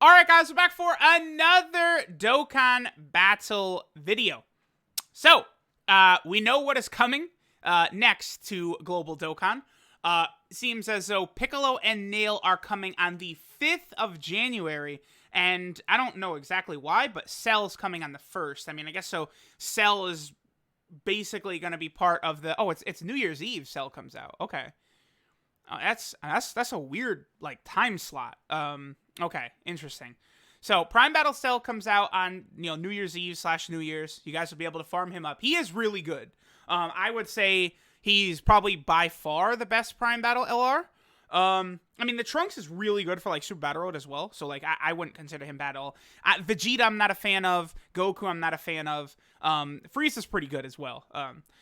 Alright guys, we're back for another Dokkan battle video. So, we know what is coming next to Global Dokkan. Seems as though Piccolo and Nail are coming on the 5th of January, and I don't know exactly why, but Cell's coming on the 1st. I mean, I guess so. Cell is basically going to be part of the... Oh, it's New Year's Eve Cell comes out. Okay. That's a weird, like, time slot. Okay, interesting. So, Prime Battle Cell comes out on, New Year's Eve / New Year's. You guys will be able to farm him up. He is really good. I would say he's probably by far the best Prime Battle LR. I mean, the Trunks is really good for, like, Super Battle Road as well. So, like, I wouldn't consider him bad at all. Vegeta, I'm not a fan of. Goku, I'm not a fan of. Frieza's pretty good as well.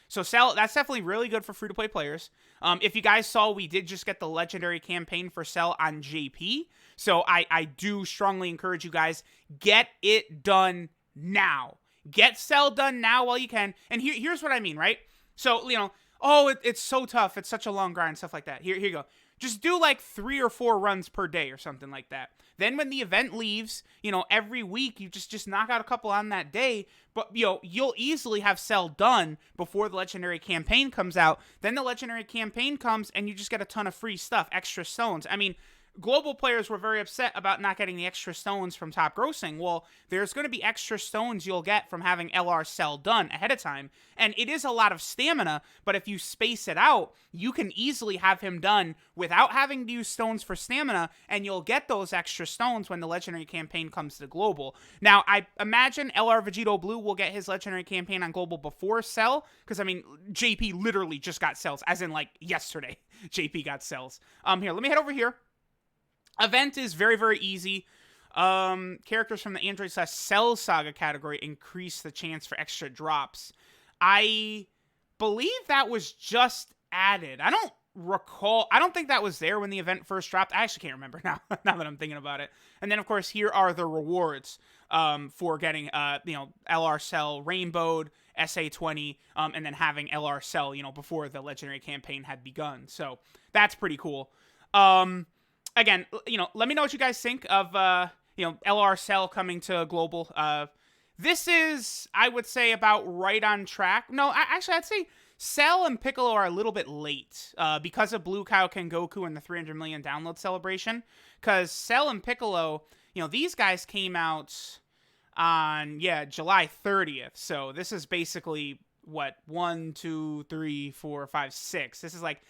So, Cell, that's definitely really good for free-to-play players. If you guys saw, we did just get the Legendary campaign for Cell on JP. So, I do strongly encourage you guys, get it done now. Get Cell done now while you can. And here's what I mean, right? So, it's so tough. It's such a long grind, stuff like that. Here you go. Just do like 3 or 4 runs per day or something like that. Then when the event leaves, every week you just knock out a couple on that day. But, you'll easily have Cell done before the Legendary campaign comes out. Then the Legendary campaign comes and you just get a ton of free stuff, extra stones. I mean, global players were very upset about not getting the extra stones from top grossing. Well, there's going to be extra stones you'll get from having LR Cell done ahead of time. And it is a lot of stamina, but if you space it out, you can easily have him done without having to use stones for stamina, and you'll get those extra stones when the Legendary campaign comes to Global. Now, I imagine LR Vegito Blue will get his Legendary campaign on Global before Cell, because, I mean, JP literally just got Cells, as in, like, yesterday, JP got Cells. Here, let me head over here. Event is very, very easy. Characters from the Android / Cell Saga category increase the chance for extra drops. I believe that was just added. I don't recall. I don't think that was there when the event first dropped. I actually can't remember now, now that I'm thinking about it. And then, of course, here are the rewards for getting, LR Cell Rainbowed, SA20, and then having LR Cell, before the Legendary campaign had begun. So that's pretty cool. Again, let me know what you guys think of, LR Cell coming to Global. This is, I would say, about right on track. No, actually, I'd say Cell and Piccolo are a little bit late because of Blue Kaioken Goku and the 300 million download celebration. Because Cell and Piccolo, these guys came out on, July 30th. So this is basically, 1, 2, 3, 4, 5, 6. This is like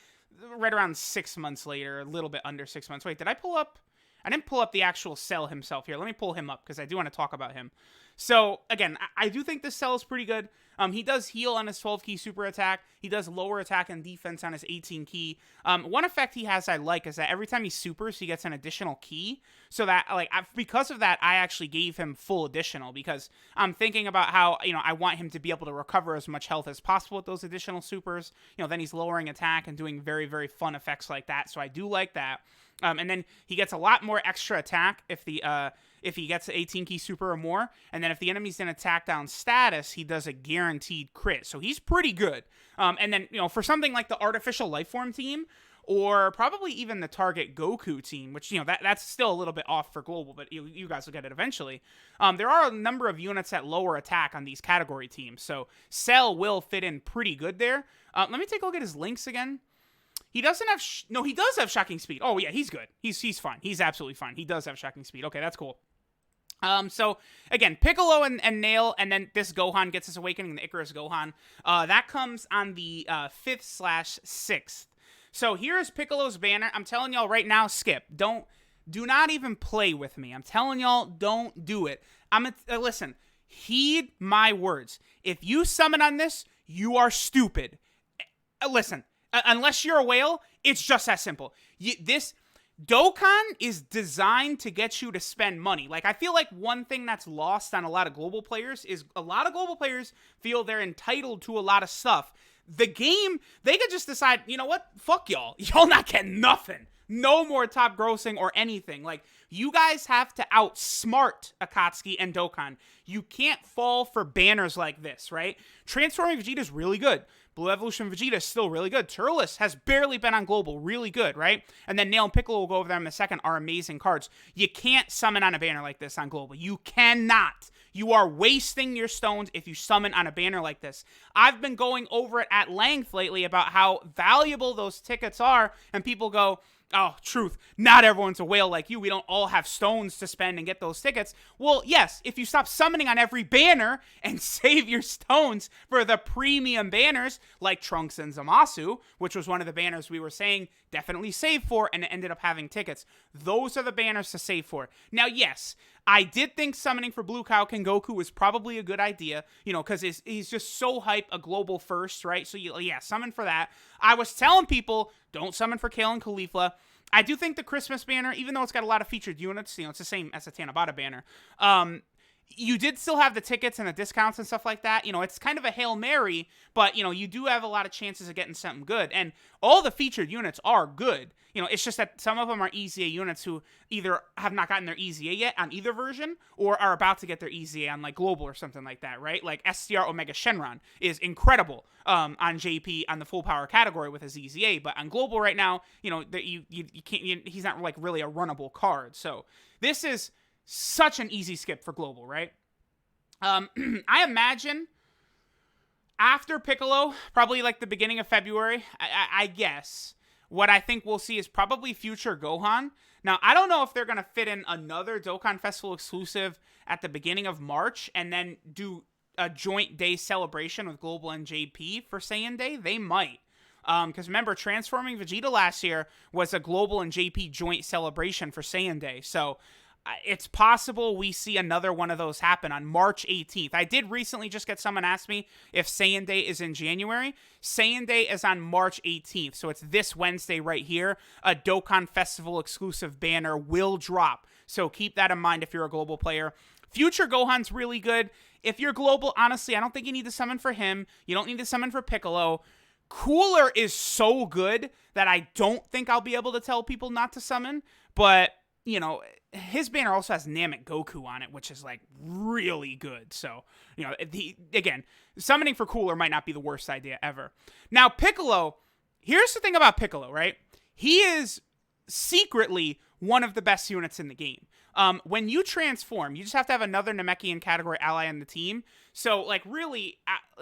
right around 6 months later, a little bit under 6 months. Wait, did I pull up? I didn't pull up the actual Cell himself here. Let me pull him up because I do want to talk about him. So, again, I do think this Cell is pretty good. He does heal on his 12-key super attack. He does lower attack and defense on his 18-key. One effect he has I like is that every time he supers, he gets an additional key. So that, because of that, I actually gave him full additional because I'm thinking about how, I want him to be able to recover as much health as possible with those additional supers. Then he's lowering attack and doing very, very fun effects like that. So I do like that. And then he gets a lot more extra attack if he gets an 18-key super or more. And then if the enemy's in attack down status, he does a guaranteed crit. So he's pretty good. And then, for something like the Artificial Lifeform team, or probably even the Target Goku team, which, that's still a little bit off for Global, but you guys will get it eventually. There are a number of units that lower attack on these category teams. So Cell will fit in pretty good there. Let me take a look at his links again. He doesn't have... No, he does have shocking speed. Oh, yeah, he's good. He's fine. He's absolutely fine. He does have shocking speed. Okay, that's cool. So, again, Piccolo and Nail, and then this Gohan gets his awakening, the Icarus Gohan. That comes on the 5th/6th. So, here's Piccolo's banner. I'm telling y'all right now, skip. Do not even play with me. I'm telling y'all, don't do it. Listen, heed my words. If you summon on this, you are stupid. Listen. Unless you're a whale, it's just that simple. This Dokkan is designed to get you to spend money. Like, I feel like one thing that's lost on a lot of global players is a lot of global players feel they're entitled to a lot of stuff. The game, they could just decide, you know what? Fuck y'all. Y'all not getting nothing. No more top grossing or anything. Like, You guys have to outsmart Akatsuki and Dokkan. You can't fall for banners like this, right? Transforming Vegeta is really good. Blue Evolution Vegeta is still really good. Turles has barely been on Global. Really good, right? And then Nail and Piccolo, will go over them in a second, are amazing cards. You can't summon on a banner like this on Global. You cannot. You are wasting your stones if you summon on a banner like this. I've been going over it at length lately about how valuable those tickets are, and people go, oh, truth, not everyone's a whale like you. We don't all have stones to spend and get those tickets. Well, yes, if you stop summoning on every banner and save your stones for the premium banners, like Trunks and Zamasu, which was one of the banners we were saying definitely save for, and it ended up having tickets. Those are the banners to save for. Now, yes, I did think summoning for Blue Cow King Goku was probably a good idea, you know, because he's just so hype, a global first, right? So, yeah, summon for that. I was telling people, don't summon for Kale and Caulifla. I do think the Christmas banner, even though it's got a lot of featured units, you know, it's the same as the Tanabata banner. You did still have the tickets and the discounts and stuff like that. You know, it's kind of a Hail Mary, but, you know, you do have a lot of chances of getting something good. And all the featured units are good. You know, it's just that some of them are EZA units who either have not gotten their EZA yet on either version or are about to get their EZA on, like, Global or something like that, right? Like, SCR Omega Shenron is incredible on JP on the full power category with his EZA, but on Global right now, you know, you can't, he's not, like, really a runnable card. So this is such an easy skip for Global, right? I imagine after Piccolo, probably like the beginning of February, I guess, what I think we'll see is probably future Gohan. Now, I don't know if they're going to fit in another Dokkan Festival exclusive at the beginning of March and then do a joint day celebration with Global and JP for Saiyan Day. They might. Because remember, Transforming Vegeta last year was a Global and JP joint celebration for Saiyan Day. So it's possible we see another one of those happen on March 18th. I did recently just get someone ask me if Saiyan Day is in January. Saiyan Day is on March 18th, so it's this Wednesday right here. A Dokkan Festival exclusive banner will drop, so keep that in mind if you're a Global player. Future Gohan's really good. If you're Global, honestly, I don't think you need to summon for him. You don't need to summon for Piccolo. Cooler is so good that I don't think I'll be able to tell people not to summon, but, you know, his banner also has Namek Goku on it, which is, like, really good. So, you know, again, summoning for Cooler might not be the worst idea ever. Now, Piccolo, here's the thing about Piccolo, right? He is secretly one of the best units in the game. When you transform, you just have to have another Namekian category ally on the team. So, like, really,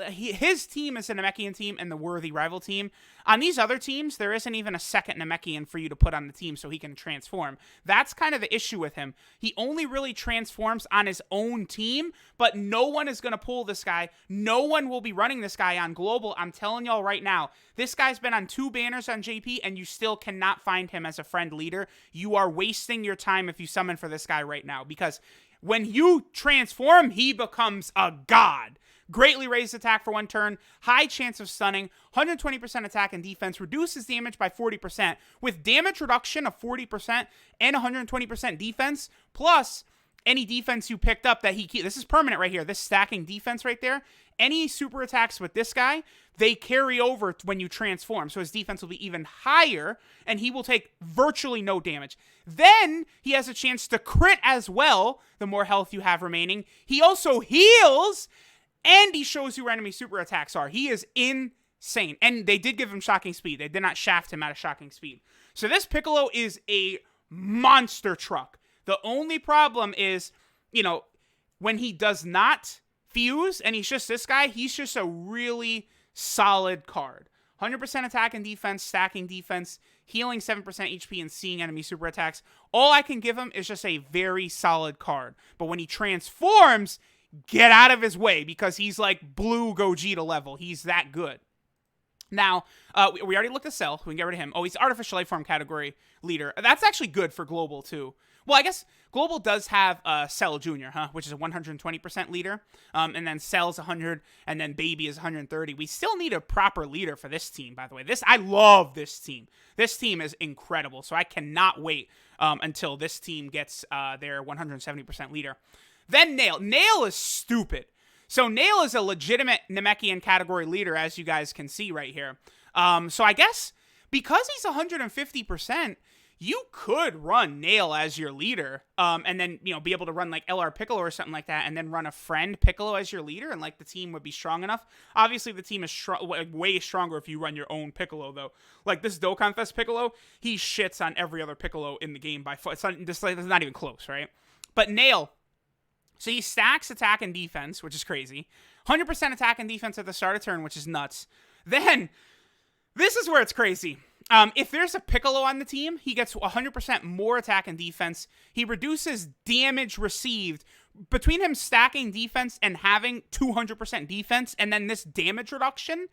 his team is a Namekian team and the worthy rival team. On these other teams, there isn't even a second Namekian for you to put on the team so he can transform. That's kind of the issue with him. He only really transforms on his own team, but no one is going to pull this guy. No one will be running this guy on Global. I'm telling y'all right now, this guy's been on 2 banners on JP, and you still cannot find him as a friend leader. You are wasting your time if you summon for this guy right now, because when you transform, he becomes a god. Greatly raised attack for 1 turn, high chance of stunning, 120% attack and defense, reduces damage by 40%, with damage reduction of 40% and 120% defense, plus any defense you picked up that he keeps. This is permanent right here, this stacking defense right there. Any super attacks with this guy, they carry over when you transform, so his defense will be even higher, and he will take virtually no damage. Then, he has a chance to crit as well, the more health you have remaining. He also heals, and he shows you where enemy super attacks are. He is insane. And they did give him shocking speed. They did not shaft him out of shocking speed. So this Piccolo is a monster truck. The only problem is, you know, when he does not fuse, and he's just this guy, he's just a really solid card. 100% attack and defense, stacking defense, healing 7% HP, and seeing enemy super attacks. All I can give him is just a very solid card. But when he transforms, get out of his way, because he's like blue Gogeta level. He's that good. Now, we already looked at Cell. We can get rid of him. Oh, he's Artificial Life Form category leader. That's actually good for Global, too. Well, I guess Global does have Cell Jr., which is a 120% leader. And then Cell's 100, and then Baby is 130. We still need a proper leader for this team, by the way. I love this team. This team is incredible, so I cannot wait until this team gets their 170% leader. Then Nail. Nail is stupid. So Nail is a legitimate Namekian category leader, as you guys can see right here. So I guess because he's 150%, you could run Nail as your leader, and then, be able to run like LR Piccolo or something like that, and then run a friend Piccolo as your leader, and like the team would be strong enough. Obviously, the team is way stronger if you run your own Piccolo, though. Like this DOKKANFEST Piccolo, he shits on every other Piccolo in the game by far. It's not even close, right? But Nail, so he stacks attack and defense, which is crazy. 100% attack and defense at the start of turn, which is nuts. Then, this is where it's crazy. If there's a Piccolo on the team, he gets 100% more attack and defense. He reduces damage received. Between him stacking defense and having 200% defense, and then this damage reduction,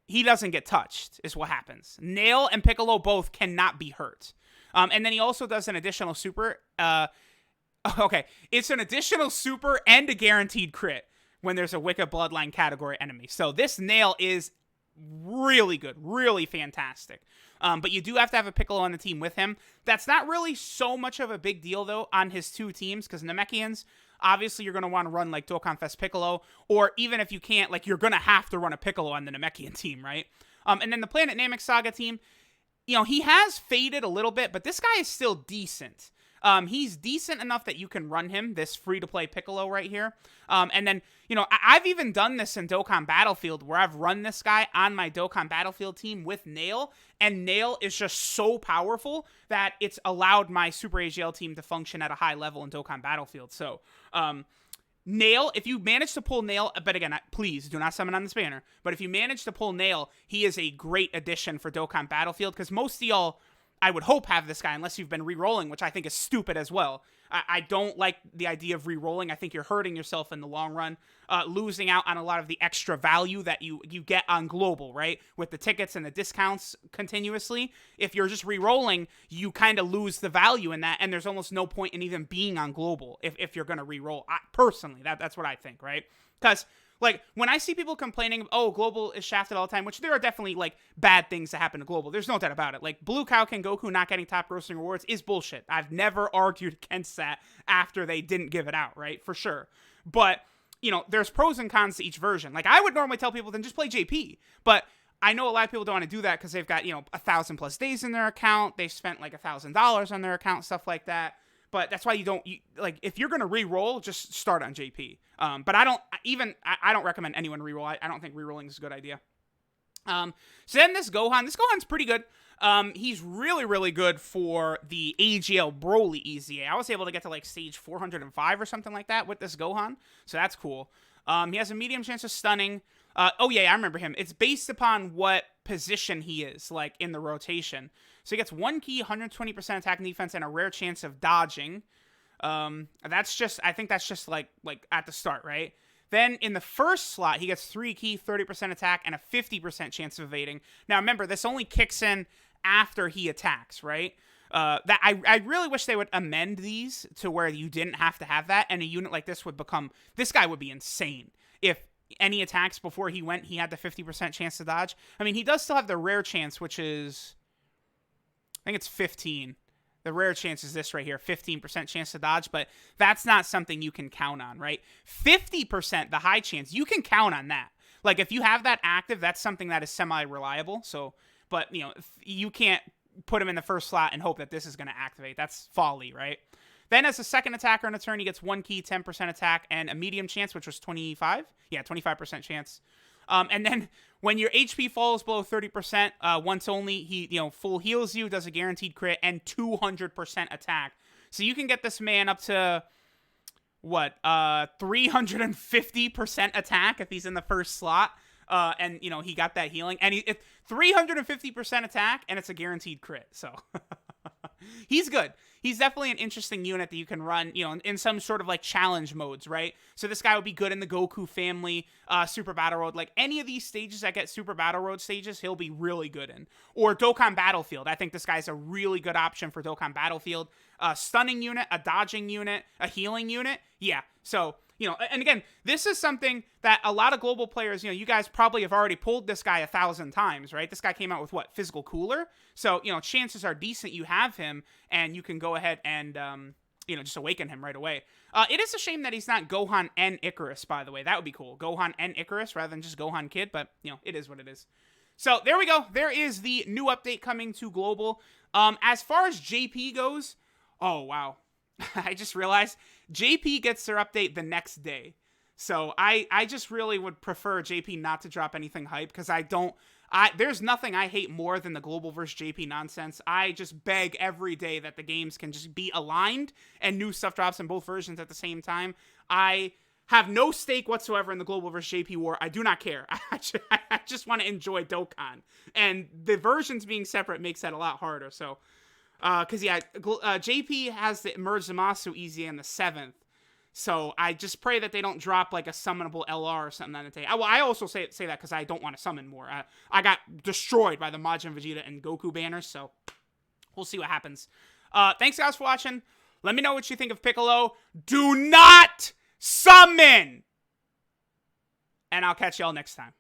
he doesn't get touched, is what happens. Nail and Piccolo both cannot be hurt. And then he also does an additional super. Okay, it's an additional super and a guaranteed crit when there's a Wicked Bloodline category enemy. So this Nail is really good, really fantastic. But you do have to have a Piccolo on the team with him. That's not really so much of a big deal, though, on his two teams, because Namekians, obviously you're going to want to run, like, DOKKANFEST Piccolo, or even if you can't, like, you're going to have to run a Piccolo on the Namekian team, right? And then the Planet Namek Saga team, he has faded a little bit, but this guy is still decent. He's decent enough that you can run him, this free-to-play Piccolo right here. And then, I've even done this in Dokkan Battlefield, where I've run this guy on my Dokkan Battlefield team with Nail, and Nail is just so powerful that it's allowed my Super AGL team to function at a high level in Dokkan Battlefield. So, Nail, if you manage to pull Nail, but again, please do not summon on this banner, but if you manage to pull Nail, he is a great addition for Dokkan Battlefield, because most of y'all, I would hope, have this guy, unless you've been re-rolling, which I think is stupid as well. I don't like the idea of re-rolling. I think you're hurting yourself in the long run, losing out on a lot of the extra value that you get on Global, right? With the tickets and the discounts continuously. If you're just re-rolling, you kind of lose the value in that, and there's almost no point in even being on Global if you're going to re-roll. Personally, that's what I think, right? Because, like, when I see people complaining, oh, Global is shafted all the time, which there are definitely, like, bad things that happen to Global. There's no doubt about it. Like, Blue Cow King Goku not getting top grossing rewards is bullshit. I've never argued against that after they didn't give it out, right? For sure. But, there's pros and cons to each version. Like, I would normally tell people, then just play JP. But I know a lot of people don't want to do that because they've got, 1,000+ days in their account. They've spent, like, $1,000 on their account, stuff like that. But that's why like, if you're going to re-roll, just start on JP. But I don't recommend anyone re-roll. I don't think re-rolling is a good idea. So then this Gohan's pretty good. He's really, really good for the AGL Broly EZA. I was able to get to, like, stage 405 or something like that with this Gohan. So that's cool. He has a medium chance of stunning. Oh yeah, I remember him. It's based upon what position he is, like, in the rotation. So he gets 1 key, 120% attack and defense, and a rare chance of dodging. I think that's just like at the start, right? Then in the first slot, he gets 3 key, 30% attack, and a 50% chance of evading. Now remember, this only kicks in after he attacks, right? That I really wish they would amend these to where you didn't have to have that, and a unit like this guy would be insane if any attacks before he went, he had the 50% chance to dodge. I mean, he does still have the rare chance, which is, I think it's 15. The rare chance is this right here, 15% chance to dodge, but that's not something you can count on, right? 50%, the high chance, you can count on that. Like, if you have that active, that's something that is semi-reliable, so, but, you can't put him in the first slot and hope that this is going to activate. That's folly, right? Then as a second attacker on a turn, he gets 1 key, 10% attack, and a medium chance, which was 25. Yeah, 25% chance. And then when your HP falls below 30%, once only, he, full heals you, does a guaranteed crit, and 200% attack. So you can get this man up to, 350% attack if he's in the first slot. And, he got that healing. And it's 350% attack, and it's a guaranteed crit. So he's good. He's definitely an interesting unit that you can run, in some sort of, like, challenge modes, right? So this guy would be good in the Goku family, Super Battle Road. Like, any of these stages that get Super Battle Road stages, he'll be really good in. Or Dokkan Battlefield. I think this guy's a really good option for Dokkan Battlefield. A stunning unit, a dodging unit, a healing unit. Yeah, so, and again, this is something that a lot of global players, you guys probably have already pulled this guy 1,000 times, right? This guy came out with Physical Cooler. So, chances are decent you have him, and you can go ahead and, just awaken him right away. It is a shame that he's not Gohan and Icarus, by the way. That would be cool. Gohan and Icarus rather than just Gohan Kid, but, it is what it is. So there we go. There is the new update coming to Global. As far as JP goes, oh, wow. I just realized JP gets their update the next day. So I just really would prefer JP not to drop anything hype because there's nothing I hate more than the Global versus JP nonsense. I just beg every day that the games can just be aligned and new stuff drops in both versions at the same time. I have no stake whatsoever in the Global versus JP war. I do not care. I just want to enjoy Dokkan. And the versions being separate makes that a lot harder. So, because, yeah, JP has to merge Zamasu easy in the 7th. So I just pray that they don't drop like a summonable LR or something on the day. I also say that because I don't want to summon more. I got destroyed by the Majin Vegeta and Goku banners, so we'll see what happens. Thanks guys for watching. Let me know what you think of Piccolo. Do not summon! And I'll catch y'all next time.